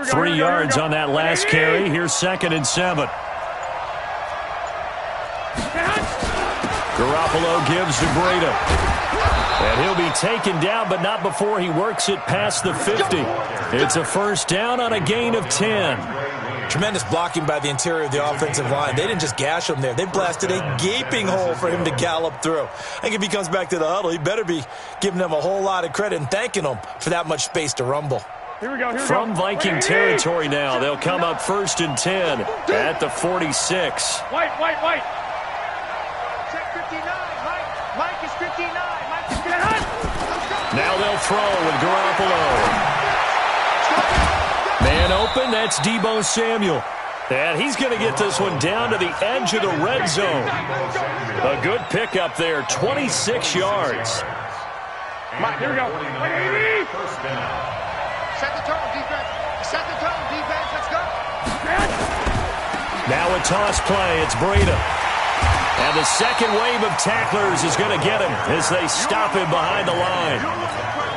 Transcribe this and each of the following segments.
3 yards on that last carry. Here's 2nd and 7. Garoppolo gives to Breida. And he'll be taken down, but not before he works it past the 50. It's a first down on a gain of 10. Tremendous blocking by the interior of the offensive line. They didn't just gash him there. They blasted a gaping hole for him to gallop through. I think if he comes back to the huddle, he better be giving them a whole lot of credit and thanking them for that much space to rumble. From Viking territory now, they'll come up 1st and 10 at the 46. White. Check 59. Mike is 59. Mike is 59. Now they'll throw with Garoppolo. Man open, that's Deebo Samuel. And he's going to get this one down to the edge of the red zone. A good pickup there, 26 yards. Mike, here we go. Set the tone, defense. Set the tone, defense. Let's go. Now a toss play. It's Breida. And the second wave of tacklers is going to get him as they stop him behind the line.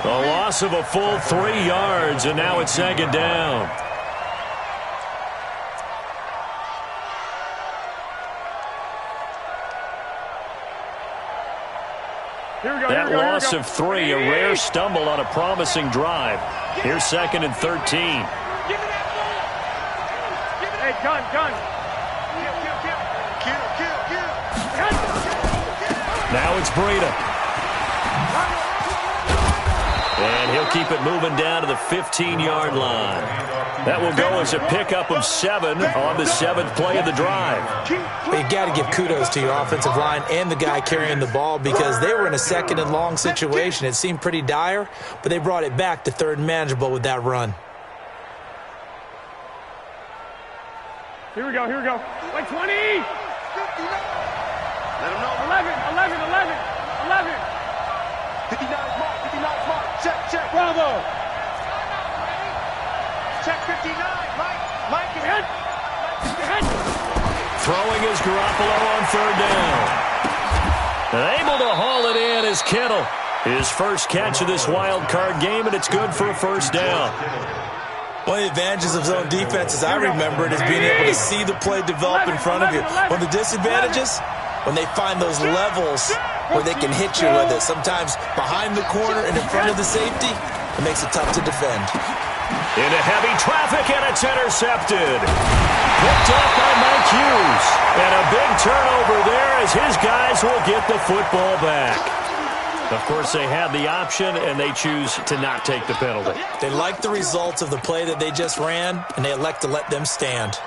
A loss of a full 3 yards, and now it's 2nd down. That loss of 3, a rare stumble on a promising drive. Here's 2nd and 13. Hey, gun. Now it's Breida. And he'll keep it moving down to the 15-yard line. That will go as a pickup of 7 on the 7th play of the drive. You got to give kudos to your offensive line and the guy carrying the ball because they were in a 2nd and long situation. It seemed pretty dire, but they brought it back to 3rd and manageable with that run. Here we go. Like 20. 59. Let him know. 11. 59's mark. Check. Bravo. Check 59. Mike is hit. Throwing is Garoppolo on 3rd down. And able to haul it in is Kittle. His first catch of this wild card game, and it's good for a first down. One of the advantages of zone defense, as I remember it, is being able to see the play develop in front of you. One of the disadvantages, when they find those levels where they can hit you with it. Sometimes behind the corner and in front of the safety, it makes it tough to defend. Into heavy traffic, and it's intercepted. Picked up by Mike Hughes. And a big turnover there as his guys will get the football back. Of course, they have the option, and they choose to not take the penalty. They like the results of the play that they just ran, and they elect to let them stand.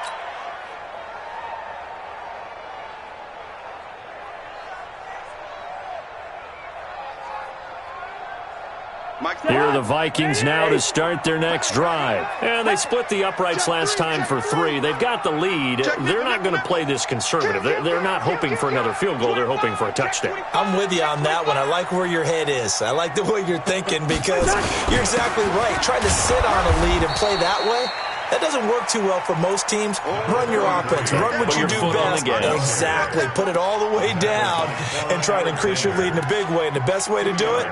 Here are the Vikings now to start their next drive. And they split the uprights last time for 3. They've got the lead. They're not going to play this conservative. They're not hoping for another field goal. They're hoping for a touchdown. I'm with you on that one. I like where your head is. I like the way you're thinking because you're exactly right. Trying to sit on a lead and play that way, that doesn't work too well for most teams. Run your offense. Run what you do best. Exactly. Put it all the way down and try to increase your lead in a big way. And the best way to do it,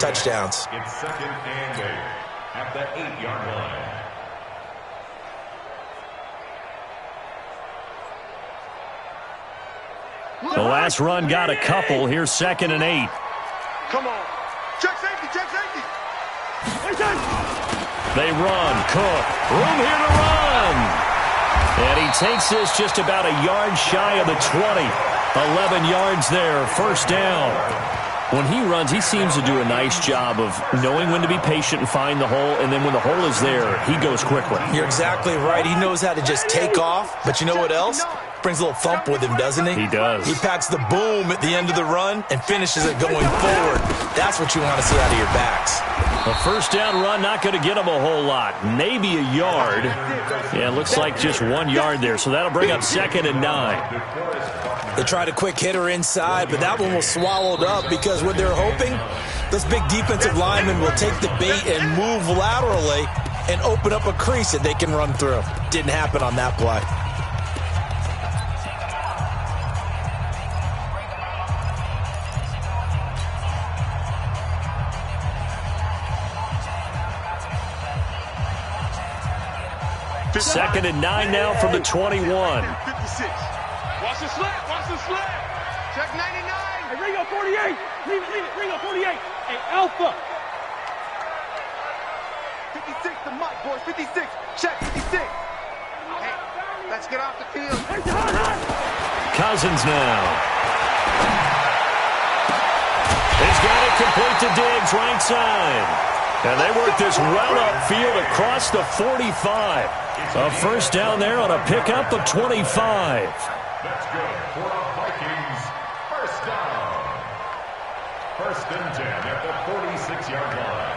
touchdowns. It's 2nd and 8 at the 8-yard line. The last run got a couple. Here's 2nd and 8. Come on. Check safety. They run. Cook. Room here to run. And he takes this just about a yard shy of the 20. 11 yards there. First down. When he runs, he seems to do a nice job of knowing when to be patient and find the hole, and then when the hole is there, he goes quickly. You're exactly right. He knows how to just take off, but you know what else? Brings a little thump with him, doesn't he? He does. He packs the boom at the end of the run and finishes it going forward. That's what you want to see out of your backs. A first down run, not going to get him a whole lot. Maybe a yard. Yeah, it looks like just 1 yard there, so that'll bring up 2nd and 9. They tried a quick hitter inside, but that one was swallowed up because what they're hoping, those big defensive linemen will take the bait and move laterally and open up a crease that they can run through. Didn't happen on that play. 2nd and 9 now from the 21. 56. Watch the slap. Watch the slap. Check 99. Hey, Ringo, 48. Leave it. Ringo, 48. Hey, Alpha. 56 to Mike, boys. 56. Check 56. Hey, let's get off the field. Cousins now. He's got it complete to Diggs, right side. And they work this well upfield across the 45. A first down there on a pickup of 25. That's good for the Vikings. First down. 1st and 10 at the 46-yard line.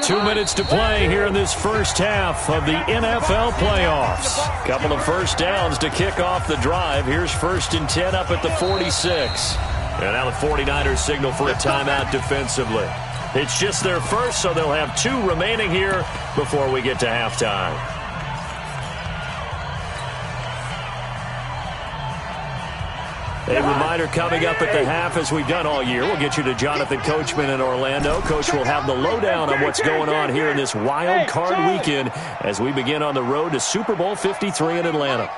Two minutes to play here in this first half of the NFL playoffs. Couple of first downs to kick off the drive. Here's 1st and 10 up at the 46. And now the 49ers signal for a timeout defensively. It's just their first, so they'll have 2 remaining here before we get to halftime. A reminder coming up at the half, as we've done all year. We'll get you to Jonathan Coachman in Orlando. Coach will have the lowdown on what's going on here in this wild card weekend as we begin on the road to Super Bowl 53 in Atlanta.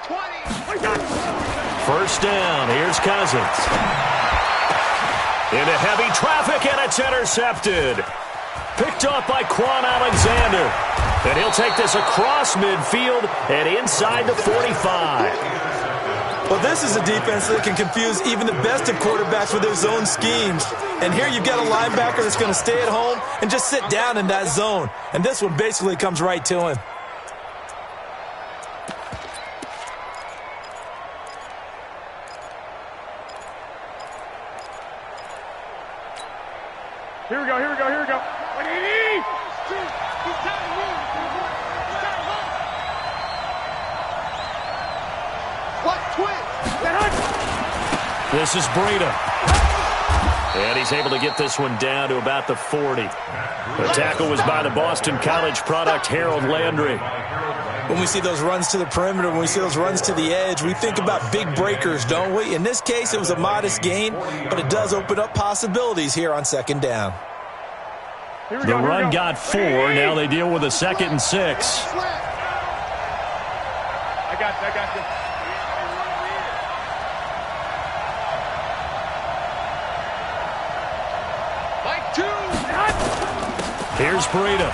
First down. Here's Cousins. Into heavy traffic, and it's intercepted. Picked off by Quan Alexander. And he'll take this across midfield and inside the 45. Well, this is a defense that can confuse even the best of quarterbacks with their zone schemes. And here you've got a linebacker that's going to stay at home and just sit down in that zone. And this one basically comes right to him. Here we go. This is Breida. And he's able to get this one down to about the 40. The tackle was by the Boston College product, Harold Landry. When we see those runs to the perimeter, when we see those runs to the edge, we think about big breakers, don't we? In this case, it was a modest gain, but it does open up possibilities here on 2nd down. The run got 4. Now they deal with a 2nd and 6. I got you. Here's Breida.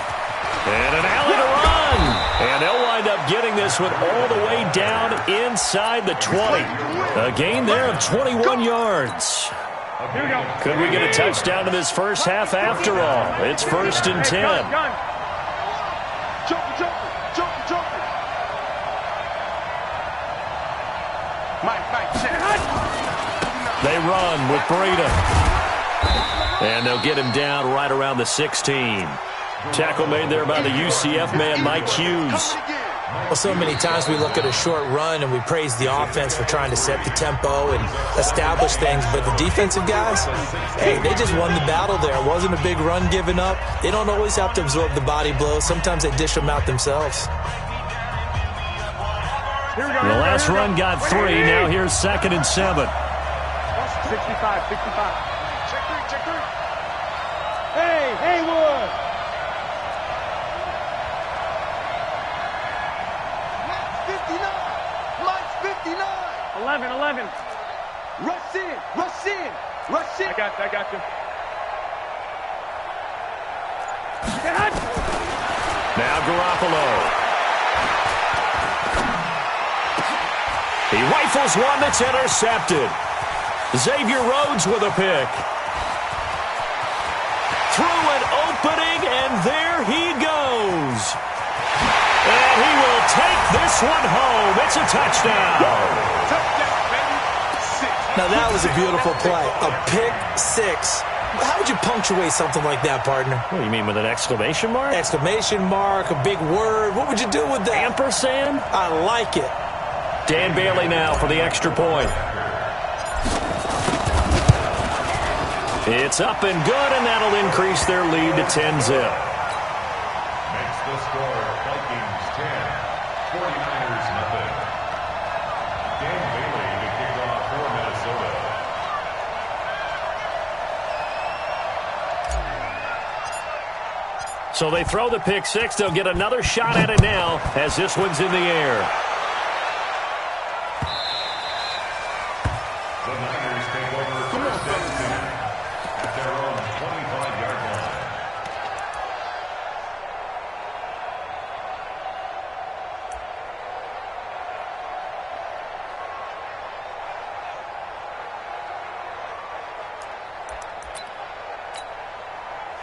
And an alley to run. And they'll wind up getting this one all the way down inside the 20. A gain there of 21 yards. Could we get a touchdown to this first half after all? It's 1st and 10. They run with Breida. And they'll get him down right around the 16. Tackle made there by the UCF man, Mike Hughes. Well, so many times we look at a short run and we praise the offense for trying to set the tempo and establish things. But the defensive guys, hey, they just won the battle there. It wasn't a big run given up. They don't always have to absorb the body blows. Sometimes they dish them out themselves. The last run got 3. Now here's 2nd and 7. 65. Check 3. Hey, Haywood. Mike's 59. 11. Rush in. I got you. Now Garoppolo. He rifles one that's intercepted. Xavier Rhodes with a pick. Through an opening, and there he goes. And he will take this one home. It's a touchdown. Now, that was a beautiful play. A pick 6. How would you punctuate something like that, partner? What do you mean, with an exclamation mark? Exclamation mark, a big word. What would you do with that? Ampersand? I like it. Dan Bailey now for the extra point. It's up and good, and that'll increase their lead to 10-0. Makes the score Vikings 10, 49ers nothing. Dan Bailey to kick off for Minnesota. So they throw the pick six. They'll get another shot at it now as this one's in the air. The Niners take over first and 10 at their own 25-yard line.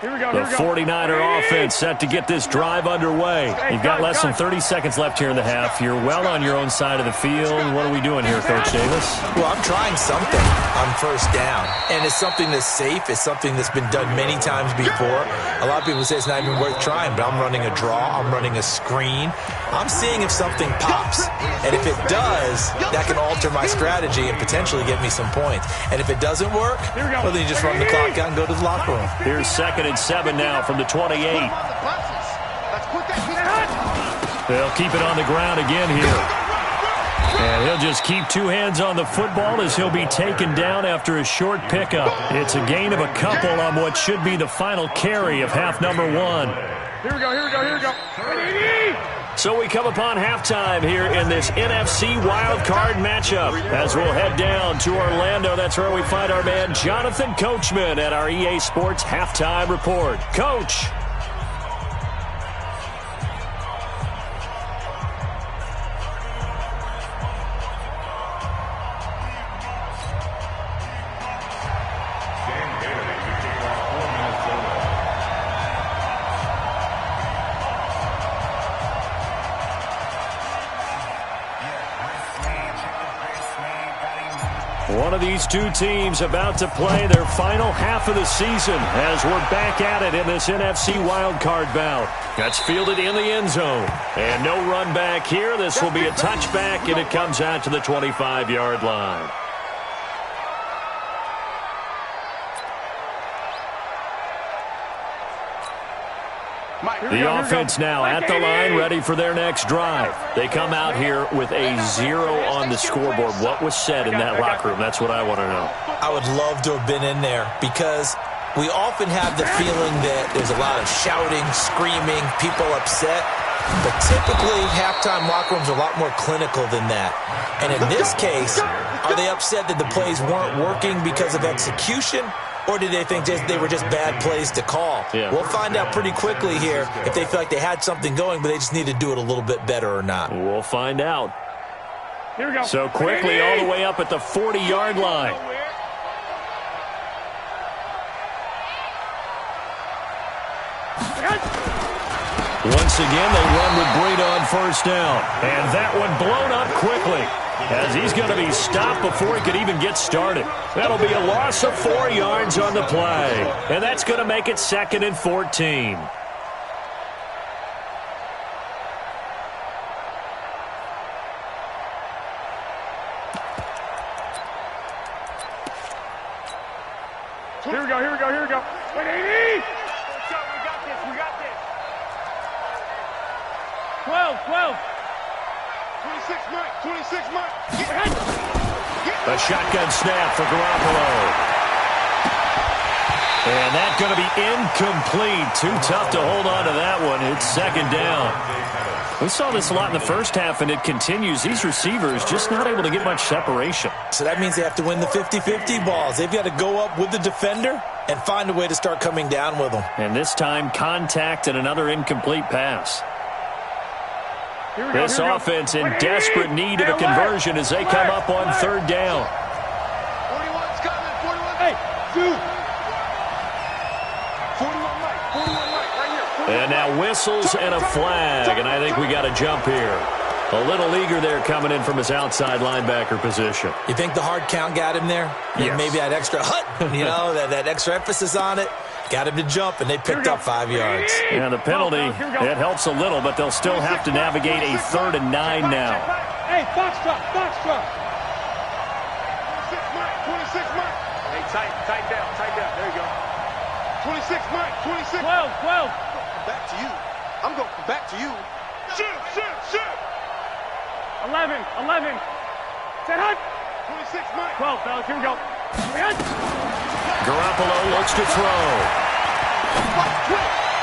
Here we go. The 49er offense set to get this drive underway. You've got less than 30 seconds left here in the half. You're well on your own side of the field. What are we doing here, Coach Davis? Well, I'm trying something on first down, and it's something that's safe. It's something that's been done many times before. A lot of people say it's not even worth trying, but I'm running a draw. I'm running a screen. I'm seeing if something pops, and if it does, that can alter my strategy and potentially get me some points. And if it doesn't work, well, then you just run the clock out and go to the locker room. Here's 2nd and 7 now from the 28. They'll keep it on the ground again here. And he'll just keep two hands on the football as he'll be taken down after a short pickup. It's a gain of a couple on what should be the final carry of half number 1. Here we go, here we go, here we go. So we come upon halftime here in this NFC wild card matchup as we'll head down to Orlando. That's where we find our man Jonathan Coachman at our EA Sports Halftime Report. Coach. One of these two teams about to play their final half of the season as we're back at it in this NFC wildcard bout. That's fielded in the end zone. And no run back here. This will be a touchback, and it comes out to the 25-yard line. The offense now at the line, ready for their next drive. They come out here with a 0 on the scoreboard. What was said in that locker room? That's what I want to know. I would love to have been in there because we often have the feeling that there's a lot of shouting, screaming, people upset. But typically, halftime locker rooms are a lot more clinical than that. And in this case, are they upset that the plays weren't working because of execution? Or do they think they were just bad plays to call? Yeah. We'll find out pretty quickly here if they feel like they had something going, but they just need to do it a little bit better or not. We'll find out. Here we go. So quickly all the way up at the 40-yard line. Once again, they run with Breida on first down. And that one blown up quickly as he's going to be stopped before he could even get started. That'll be a loss of 4 yards on the play. And that's going to make it 2nd and 14. Here we go, here we go, here we go. 180! 12. 26 Mike, 26 Mike. A shotgun snap for Garoppolo. And that's going to be incomplete. Too tough to hold on to that one. It's 2nd down. We saw this a lot in the first half, and it continues. These receivers just not able to get much separation. So that means they have to win the 50-50 balls. They've got to go up with the defender and find a way to start coming down with them. And this time, contact and another incomplete pass. This offense in desperate need of a conversion as they come up on 3rd down. 41's coming, 41. Hey, dude. 41 Mike, right here. And now whistles and a flag, and I think we got a jump here. A little eager there coming in from his outside linebacker position. You think the hard count got him there? Yes. Maybe that extra that extra emphasis on it. Got him to jump, and they picked up 5 yards. Yeah, the penalty, it helps a little, but they'll still have to navigate a 3rd and 9 now. Hey, box truck. 26 Mike. Hey, tight down. There you go. 26 Mike, 26. 12. Back to you. I'm going back to you. Shoot. 11. Set hut. 26 Mike. 12, fellas, here we go. Garoppolo looks to throw.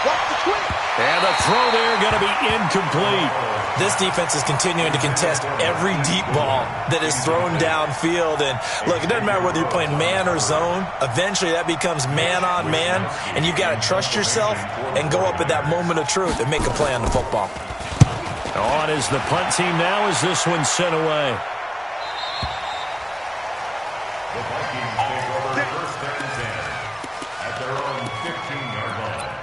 Watch the twitch. And the throw there going to be incomplete. This defense is continuing to contest every deep ball that is thrown downfield. And, look, it doesn't matter whether you're playing man or zone. Eventually, that becomes man-on-man, and you got to trust yourself and go up at that moment of truth and make a play on the football. On is the punt team now as this one's sent away. The Vikings take over first and 10 at their own 15-yard line.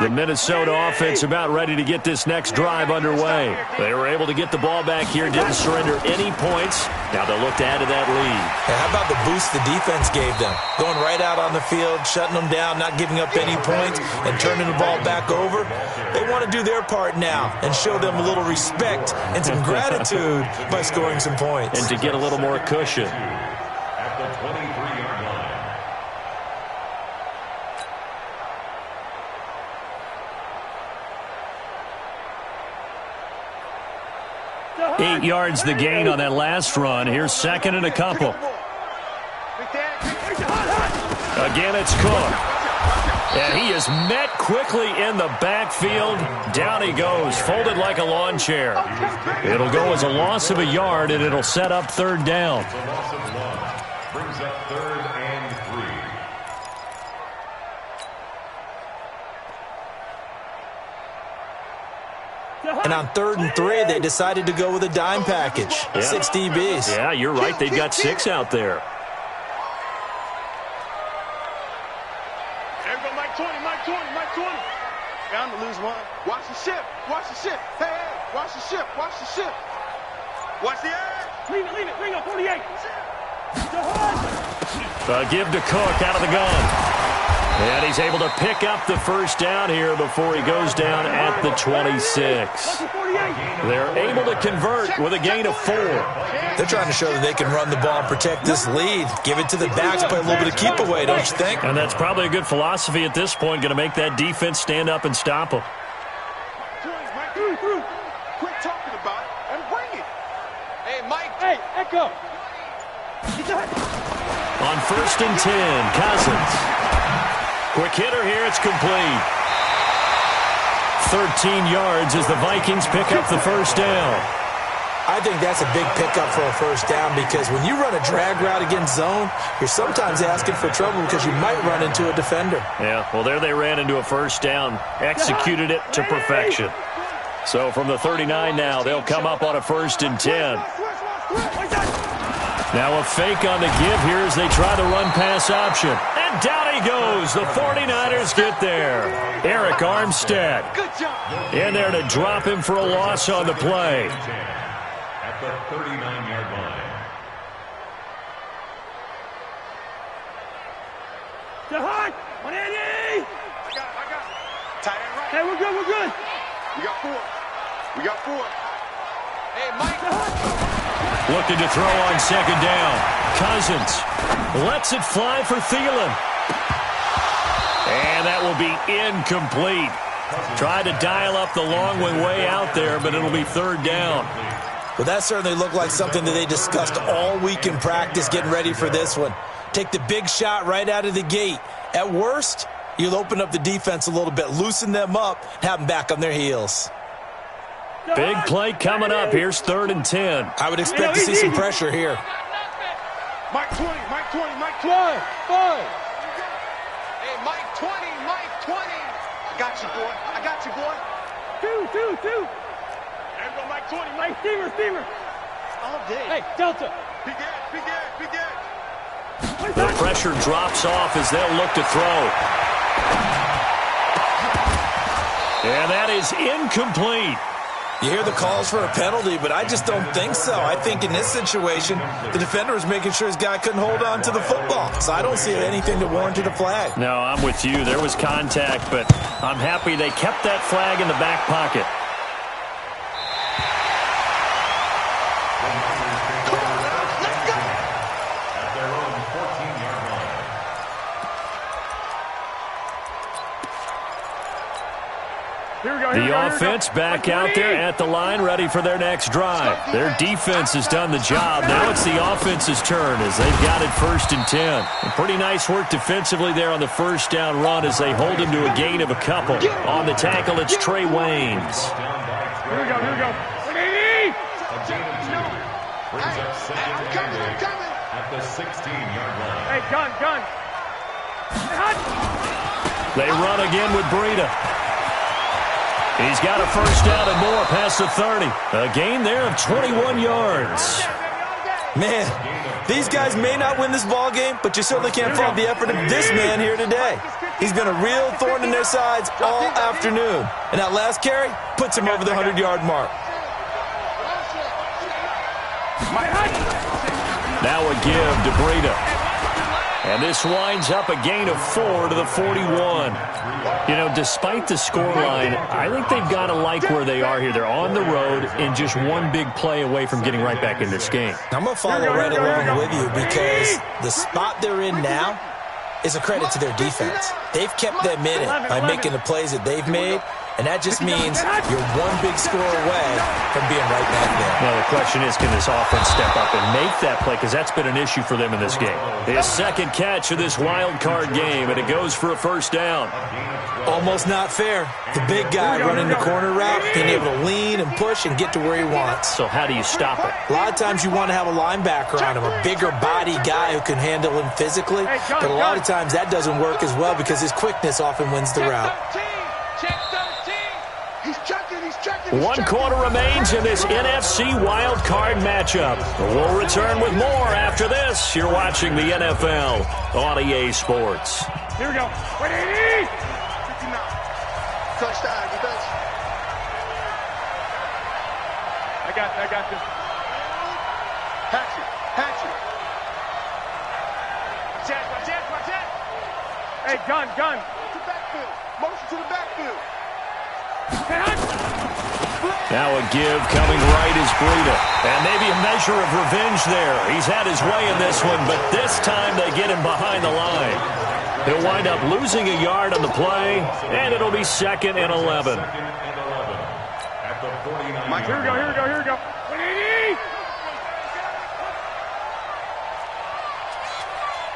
The Minnesota offense about ready to get this next drive underway. They were able to get the ball back here, didn't surrender any points. Now they'll look to add to that lead. Hey, how about the boost the defense gave them? Going right out on the field, shutting them down, not giving up any points, and turning the ball back over. They want to do their part now and show them a little respect and some gratitude by scoring some points. And to get a little more cushion. At the 23-yard line. 8 yards the gain on that last run. Here's second and a couple. Again, it's Cook. And he is met quickly in the backfield. Down he goes, folded like a lawn chair. It'll go as a loss of a yard, and it'll set up third down. The loss of one brings up 3rd and 3. And on 3rd and 3, they decided to go with a dime package. Yeah. 6 DBs. Yeah, you're right. They've got 6 out there. There we go, Mike 20, Mike 20, Mike 20. Bound to lose one. Watch the ship, watch the ship. Hey, hey, watch the ship, watch the ship. Watch the edge. Leave it, bring up 48. Give to Cook out of the gun. And he's able to pick up the first down here before he goes down at the 26. They're able to convert with a gain of 4. They're trying to show that they can run the ball and protect this lead. Give it to the backs, play a little bit of keep away, don't you think? And that's probably a good philosophy at this point, going to make that defense stand up and stop them. Mike, through. Quit talking about it and bring it. Hey, Mike. Hey, Echo. On 1st and 10, Cousins. Quick hitter here, it's complete. 13 yards as the Vikings pick up the first down. I think that's a big pickup for a first down because when you run a drag route against zone, you're sometimes asking for trouble because you might run into a defender. Yeah, well, there they ran into a first down, executed it to perfection. So from the 39 now, they'll come up on a 1st and 10. Now a fake on the give here as they try the run-pass option. And down he goes. The 49ers get there. Eric Armstead in there to drop him for a loss on the play. At the 39-yard line. Jahan, 180. I got it. Tight end right. Hey, we're good. We got 4. Hey, Mike. Looking to throw on second down. Cousins lets it fly for Thielen. And that will be incomplete. Tried to dial up the long one way out there, but it'll be third down. Well, that certainly looked like something that they discussed all week in practice getting ready for this one. Take the big shot right out of the gate. At worst, you'll open up the defense a little bit, loosen them up, have them back on their heels. Big play coming up. Here's 3rd and 10. I would expect to see some pressure here. Mike 20, Mike 20, Mike 20. Five. Hey, Mike 20, Mike 20. I got you, boy. Two. There we go, Mike 20, Mike. Steamer. All day. Hey, Delta. Big edge. The pressure drops off as they'll look to throw. And that is incomplete. You hear the calls for a penalty, but I just don't think so. I think in this situation, the defender was making sure his guy couldn't hold on to the football. So I don't see anything to warrant a flag. No, I'm with you. There was contact, but I'm happy they kept that flag in the back pocket. At their own 14-yard line. The offense back out there at the line, ready for their next drive. Their defense has done the job. Now it's the offense's turn as they've got it 1st and 10. And pretty nice work defensively there on the first down run as they hold him to a gain of a couple. On the tackle, it's Trey Waynes. Here we go. Brings up second I'm coming. at the 16-yard line. Hey, gun. They run again with Breida. He's got a first down and more past the 30. A gain there of 21 yards. Man, these guys may not win this ball game, but you certainly can't fault the effort of this man here today. He's been a real thorn in their sides all afternoon. And that last carry puts him over the 100-yard mark. Now a give to Breida. And this winds up a gain of 4 to the 41. You know, despite the scoreline, I think they've got to like where they are here. They're on the road and just one big play away from getting right back in this game. I'm going to follow right along with you because the spot they're in now is a credit to their defense. They've kept them in it by making the plays that they've made, and that just means you're one big score away from being right back there. Now, the question is, can this offense step up and make that play? Because that's been an issue for them in this game. His second catch of this wild card game, and it goes for a first down. Almost not fair. The big guy running the corner route, being able to lean and push and get to where he wants. So how do you stop it? A lot of times you want to have a linebacker on him, a bigger body guy who can handle him physically. But a lot of times that doesn't work as well because his quickness often wins the route. One quarter remains in this NFC wild card matchup. We'll return with more after this. You're watching the NFL on EA Sports. Here we go. 180. Touchdown, defense. I got this. Hatch it. Watch that. Hey, gun. To the backfield. Motion to the backfield. Now a give coming right is Breida. And maybe a measure of revenge there. He's had his way in this one, but this time they get him behind the line. He'll wind up losing a yard on the play, and it'll be 2nd and 11. At the 49. Here we go. 180.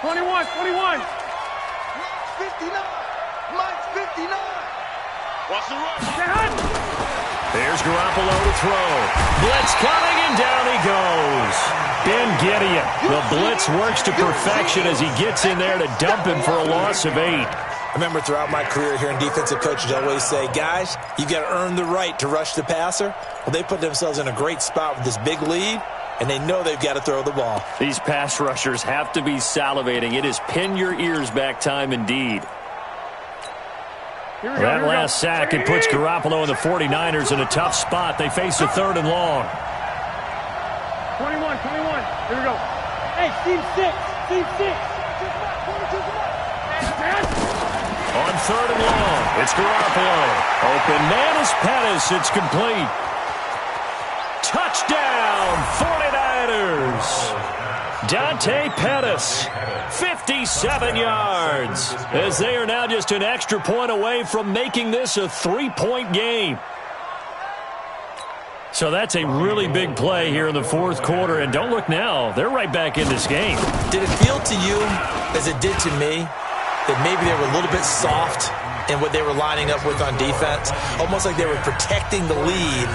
21. 59. Mike's 59. Watch the rush. There's Garoppolo to throw. Blitz coming, and down he goes. Ben Gideon. The blitz works to perfection as he gets in there to dump him for a loss of 8. I remember throughout my career hearing defensive coaches always say, guys, you got to earn the right to rush the passer. Well, they put themselves in a great spot with this big lead, and they know they've got to throw the ball. These pass rushers have to be salivating. It is pin your ears back time indeed. That last sack, it puts Garoppolo and the 49ers in a tough spot. They face a 3rd and long. 21. Here we go. Hey, team 6. On 3rd and long, it's Garoppolo. Open man is Pettis. It's complete. Touchdown, 49ers. Dante Pettis, 57 yards, as they are now just an extra point away from making this a 3-point game. So that's a really big play here in the 4th quarter, and don't look now, they're right back in this game. Did it feel to you, as it did to me, that maybe they were a little bit soft in what they were lining up with on defense? Almost like they were protecting the lead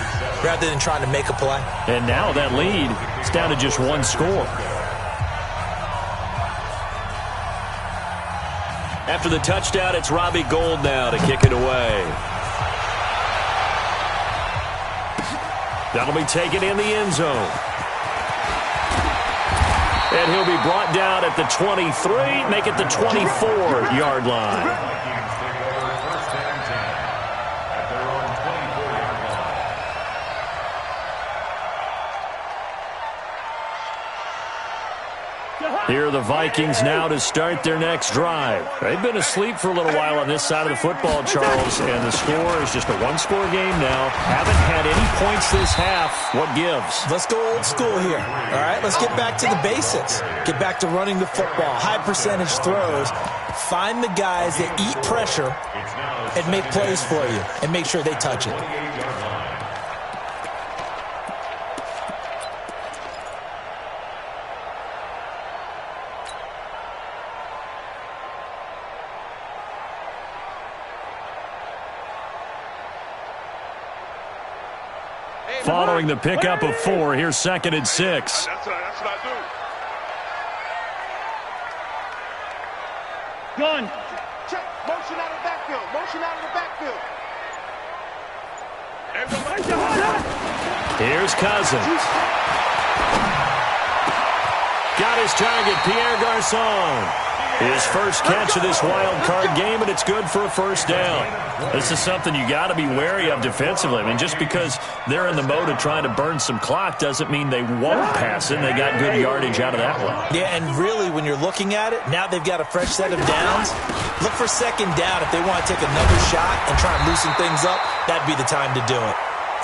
rather than trying to make a play. And now that lead is down to just 1 score. After the touchdown, it's Robbie Gould now to kick it away. That'll be taken in the end zone. And he'll be brought down at the 23, make it the 24-yard line. Here are the Vikings now to start their next drive. They've been asleep for a little while on this side of the football, Charles, and the score is just a one-score game now. Haven't had any points this half. What gives? Let's go old school here. All right, let's get back to the basics. Get back to running the football, high percentage throws. Find the guys that eat pressure and make plays for you and make sure they touch it. Following the pickup of 4, here's 2nd and 6. That's what I do. Gun. Check. Motion out of the backfield. Motion out of the backfield. Here's Cousins. Got his target, Pierre Garçon. His first catch of this wild card game, and it's good for a first down. This is something you got to be wary of defensively. I mean, just because they're in the mode of trying to burn some clock doesn't mean they won't pass it. They got good yardage out of that one. Yeah, and really, when you're looking at it, now they've got a fresh set of downs. Look for 2nd down. If they want to take another shot and try and loosen things up, that'd be the time to do it.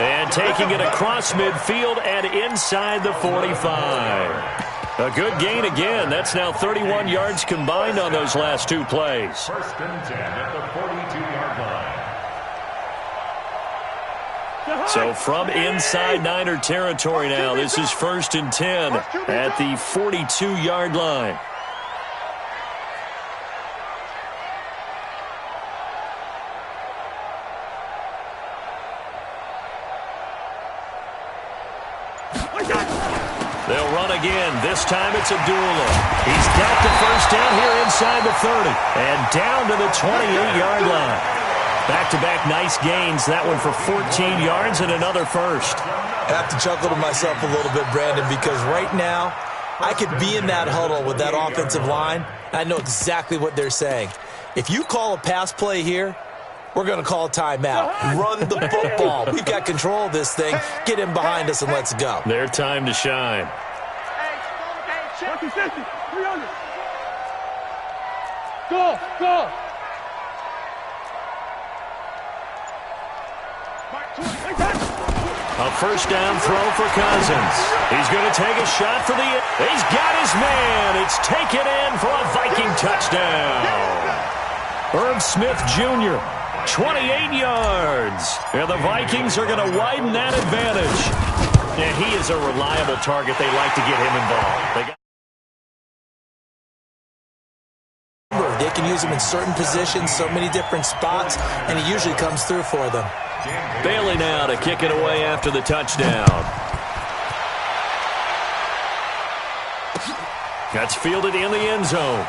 And taking it across midfield and inside the 45. A good gain again. That's now 31 yards combined on those last 2 plays. 1st and 10 at the 42-yard line. So from inside Niner territory now, this is 1st and 10 at the 42-yard line. They'll run again. This time it's Abdullah. He's got the first down here inside the 30 and down to the 28-yard line. Back-to-back nice gains. That one for 14 yards and another first. I have to chuckle to myself a little bit, Brandon, because right now I could be in that huddle with that offensive line. I know exactly what they're saying. If you call a pass play here, we're going to call a timeout. Run the football. We've got control of this thing. Get him behind us and let's go. Their time to shine. Go. A first down throw for Cousins. He's going to take a shot for the... He's got his man. It's taken in for a Viking touchdown. Irv Smith Jr., 28 yards. And the Vikings are going to widen that advantage. And he is a reliable target. They like to get him involved. They can use him in certain positions, so many different spots, and he usually comes through for them. Bailey now to kick it away after the touchdown. That's fielded in the end zone.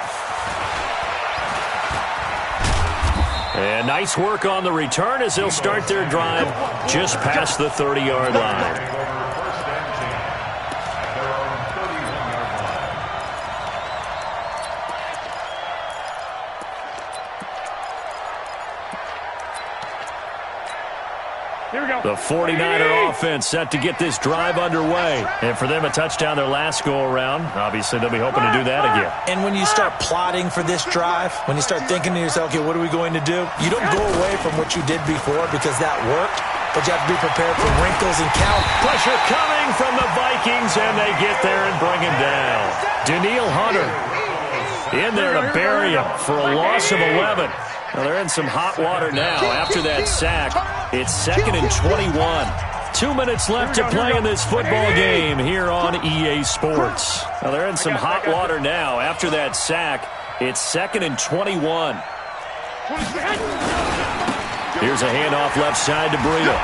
And nice work on the return as they'll start their drive just past the 30-yard line. The 49er offense set to get this drive underway. And for them, a touchdown their last go-around. Obviously, they'll be hoping to do that again. And when you start plotting for this drive, when you start thinking to yourself, okay, what are we going to do? You don't go away from what you did before because that worked, but you have to be prepared for wrinkles and count. Pressure coming from the Vikings, and they get there and bring him down. Daniil Hunter in there to bury him for a loss of 11. Well, they're in some hot water now after that sack. It's 2nd and 21. 2 minutes left to play in this football game here on EA Sports. Well, they're in some hot water now after that sack. It's 2nd and 21. Here's a handoff left side to Breida.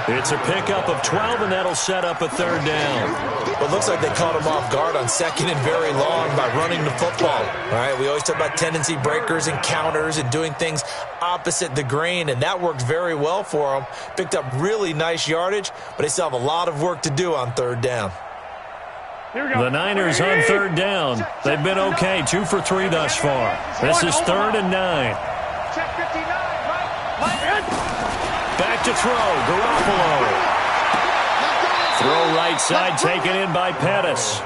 It's a pickup of 12, and that'll set up a 3rd down. Well, it looks like they caught him off guard on 2nd and very long by running the football. All right, we always talk about tendency breakers and counters and doing things opposite the grain, and that worked very well for them. Picked up really nice yardage, but they still have a lot of work to do on 3rd down. The Niners on 3rd down. They've been okay, 2 for 3 thus far. This is 3rd and 9. Back to throw, Garoppolo. Throw right side taken in by Pettis.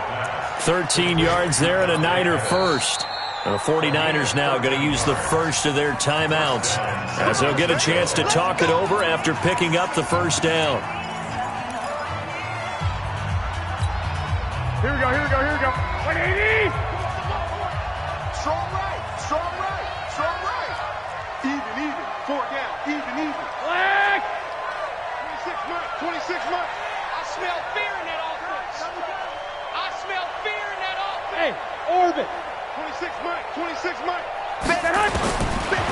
13 yards there and a Niner first. And the 49ers now going to use the first of their timeouts as they'll get a chance to talk it over after picking up the first down. Here we go, here we go, here we go. 180! Strong right, strong right, strong right. Even. 4 down, even. Black! 26 months, 26 months. I smell fear in that offense. I smell fear in that offense. Hey, orbit! 26 months.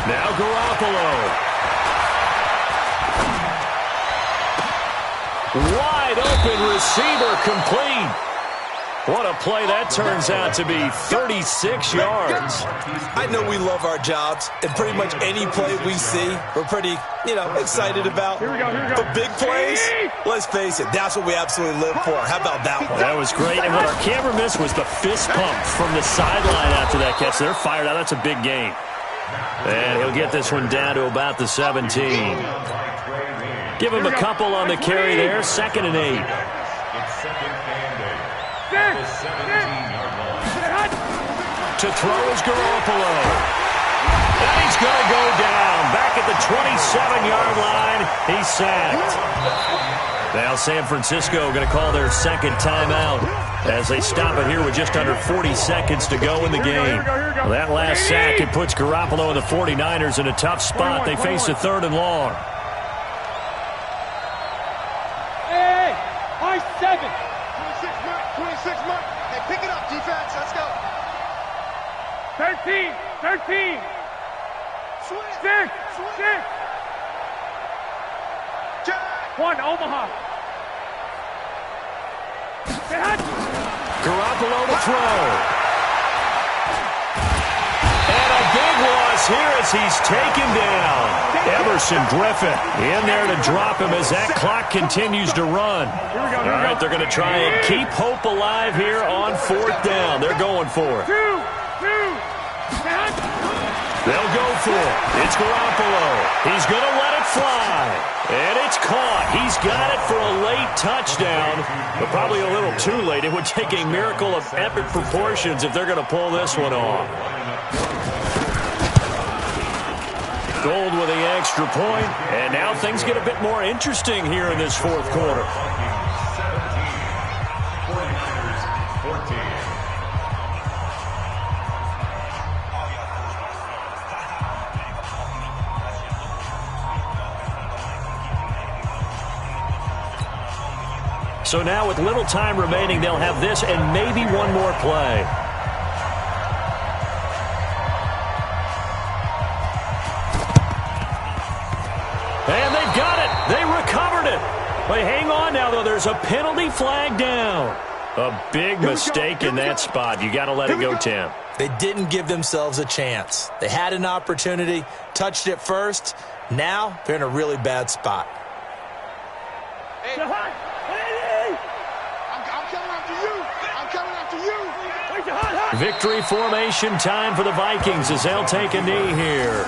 Now Garoppolo. Wide open receiver complete. What a play that turns out to be, 36 yards. I know we love our jobs, and pretty much any play we see, we're pretty, excited about. Here we go. But big plays, let's face it, that's what we absolutely live for. How about that one? That was great, and what our camera missed was the fist pump from the sideline after that catch. They're fired out. That's a big game. And he'll get this one down to about the 17. Give him a couple on the carry there, 2nd and 8. To throw is Garoppolo. And he's going to go down. Back at the 27-yard line. He's sacked. Now San Francisco going to call their second timeout as they stop it here with just under 40 seconds to go in the game. Well, that last sack, it puts Garoppolo and the 49ers in a tough spot. They face a 3rd and long. Hey, high 7. 26 months. Hey, pick it up, defense. Let's go. 13. 6. 1, Omaha. Garoppolo to throw. And a big loss here as he's taken down. Emerson Griffin in there to drop him as that clock continues to run. All right, they're going to try and keep hope alive here on 4th down. They're going for it. They'll go for it. It's Garoppolo. He's going to let it fly. And it's caught. He's got it for a late touchdown, but probably a little too late. It would take a miracle of epic proportions if they're going to pull this one off. Gold with the extra point, and now things get a bit more interesting here in this 4th quarter. 14. So now with little time remaining, they'll have this and maybe one more play. And they've got it. They recovered it. But hang on now, though. There's a penalty flag down. A big mistake in that spot. You got to let it go, Tim. They didn't give themselves a chance. They had an opportunity, touched it first. Now they're in a really bad spot. Hey. I'm coming after you. Victory formation time for the Vikings as they'll take a knee here.